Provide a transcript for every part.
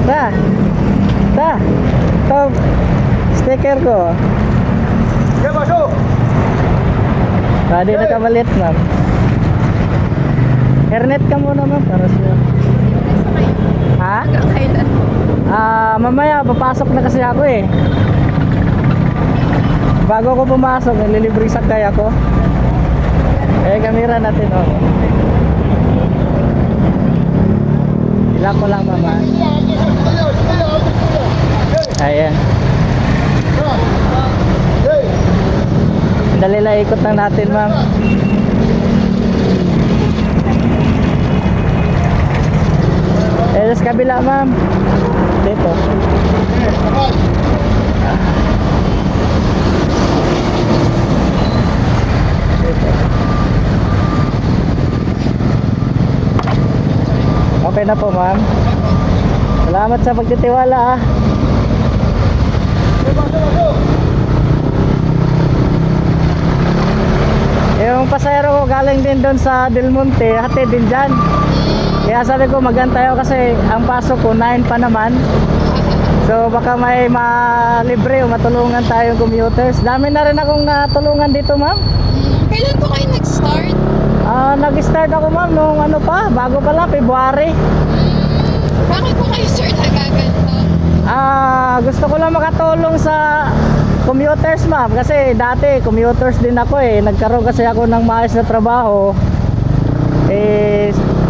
Ta. Ta. Ito, sticker ko. Ya, masuk. Tadi na kamalit, ma'am. Hairnet ka muna, ma'am, para siya. Ha? Kailan? Mamaya, papasok na kasi ako eh. Bago ko pumasok, nililibre sakay ako. Kamera natin, oh. Ilan ko lang, mama. Ayan. Dali lang, ikot lang natin, ma'am. Sa kabila, ma'am. Dito. Okay na po, ma'am. Salamat sa pagtitiwala, ah. Yung pasahero ko galing din doon sa Del Monte, hatid din dyan. Kaya sabi ko magantay ako kasi ang pasok ko 9 pa naman. So baka may malibre o matulungan tayong commuters. Dami na rin akong natulungan dito, ma'am. Kailan po kayo nag-start? Nag-start ako, ma'am, nung ano pa, bago pa lang, February. Bakit po kayo, sir, nagaganto? Gusto ko lang makatulong sa commuters, ma'am, kasi dati commuters din ako eh. Nagkaroon kasi ako ng maayos na trabaho.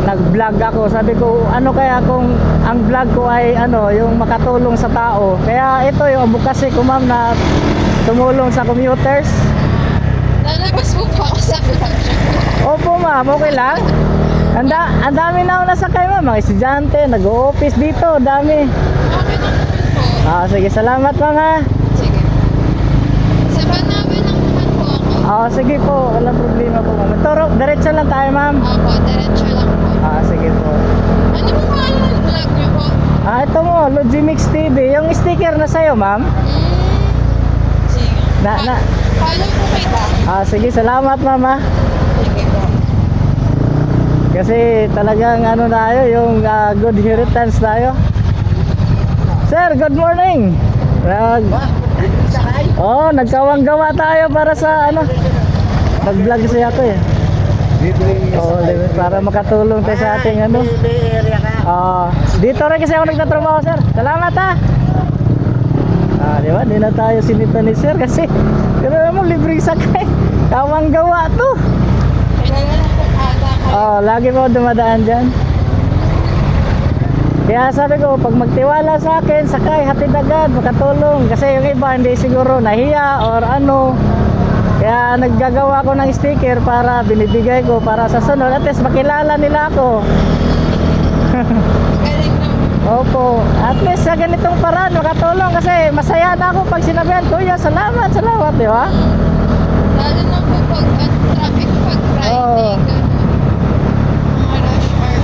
Nag-vlog ako. Sabi ko, ano kaya kung ang vlog ko ay ano, yung makatulong sa tao. Kaya ito yung advocacy ko, ma'am, na tumulong sa commuters. Lalabas po po ako sa vlog. Opo, ma'am, okay lang. Ang dami na ako nasakay, ma'am. Mga estudyante, nag-o-office dito, dami. Okay na po. Sige, salamat, ma'am, ha. Sige. Sa Banawe lang naman po ako. Sige po, walang problema po, ma'am. Turo, diretso lang tayo, ma'am. Opo, diretso lang po. Sige po. Ano po pangalan ng vlog niyo po? Ito mo, Logimix TV. Yung sticker na sa'yo, ma'am. Sige. Follow po kita. Sige, salamat, ma'am, ha. Sige po. Kasi talagang ano tayo, yung good inheritance tayo. Sir, good morning. Nagkawang gawa tayo para sa ano. Nag-vlog kasi ako eh. Para makatulong tayo sa ating ano. Dito rin kasi ako nagtatrabaho, sir. Salamat, ha. Di ba? Di na tayo sinita ni sir kasi pero mo libreng sakay. Kawang gawa to. Pwede na lang po kada. Lagi mo dumadaan dyan. Kaya sabi ko, pag magtiwala sa akin, sakay, hatid agad, makatulong. Kasi yung iba hindi siguro nahiya or ano. Kaya naggagawa ko ng sticker para binibigay ko para sa sunod. At least makilala nila ako. Galing na. Opo, at least sa ganitong paraan makatulong kasi masaya na ako pag sinabihan, Kuya, salamat, di ba? Lalo na po pag traffic pag Friday. Oo. Mga rush hour.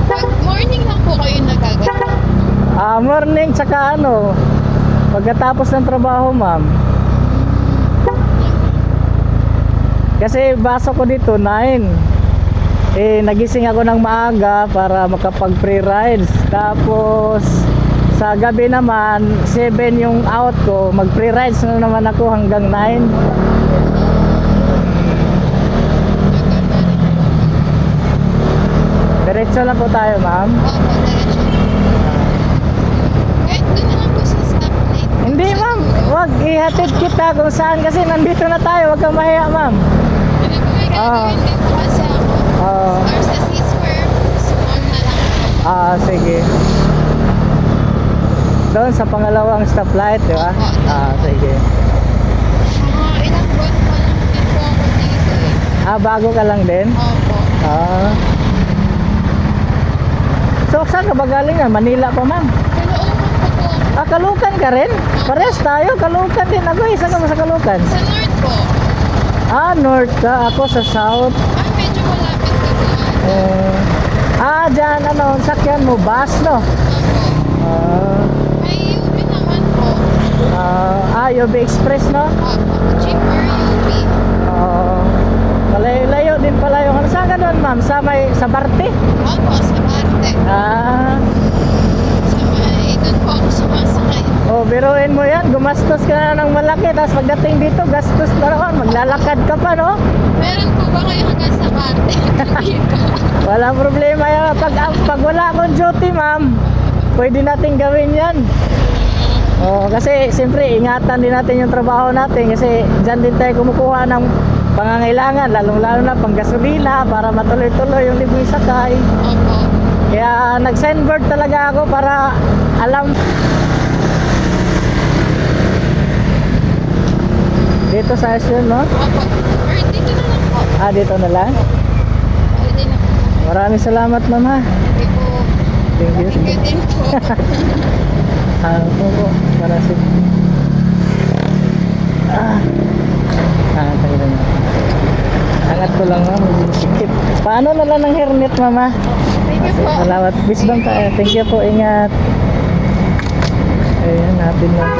Pag morning lang po kayo nagaganto. Morning tsaka ano, pagkatapos ng trabaho, ma'am. Kasi baso ko dito 9. Nagising ako ng maaga para makapag free rides. Tapos sa gabi naman 7 yung out ko, mag free rides na naman ako hanggang 9. Diretso lang po tayo, ma'am. Opo, diretso. Kahit doon na lang po sa stoplight. Hindi, ma'am, wag ihatid kita kung saan kasi nandito na tayo, wag kang mahiya, ma'am. Hindi po may gagawin din po kasi ako. Or sa C-Square, small na lang. Sige. Doon sa pangalawang stoplight, di ba? Sige. Ilang buwan pa lang din po ako dito eh. Bago ka lang din? Opo. So, saan ka ba galing yan? Manila pa, ma'am? Kalooban po po ako. Kalukan ka rin? Pares tayo, Kalukan din ako. Saan ka ba sa Kalukan? Sa North po. North ka. Ako sa South. Medyo malapit ka po. Dyan, sakyan mo, bus, no? Opo. May UB naman po. UB Express, no? Opo. Jeep or UB. Malayo din pala yung saan ka doon, ma'am? Sa Barte? Opo, sa Barte. biruin mo yan, gumastos ka na ng malaki, tapos pagdating dito, gastos na naman, maglalakad ka pa, no? Meron po ba kayo hanggang sa karte? Hindi pa. Wala problema yan. Pag wala akong duty, ma'am, pwede natin gawin yan. Oo, kasi siyempre, ingatan din natin yung trabaho natin kasi dyan din tayo kumukuha ng pangangailangan, lalong-lalo na pang gasolina para matuloy-tuloy yung liboy sakay. Opo. Kaya nag-sendboard talaga ako para alam. Dito sa Asyon, no? Opo. Or dito na lang po. Ah, dito na lang. Pwede na po. Maraming salamat, mama. Hindi po. Thank you. Thank you din po. Po. Para si... tayo na. Angat ko lang, ma'am. Sikip. Paano na lang ng hairnet, mama? Thank you po. Salamat. Bis bang tayo. Thank you po. Ingat. Ayan, natin natin.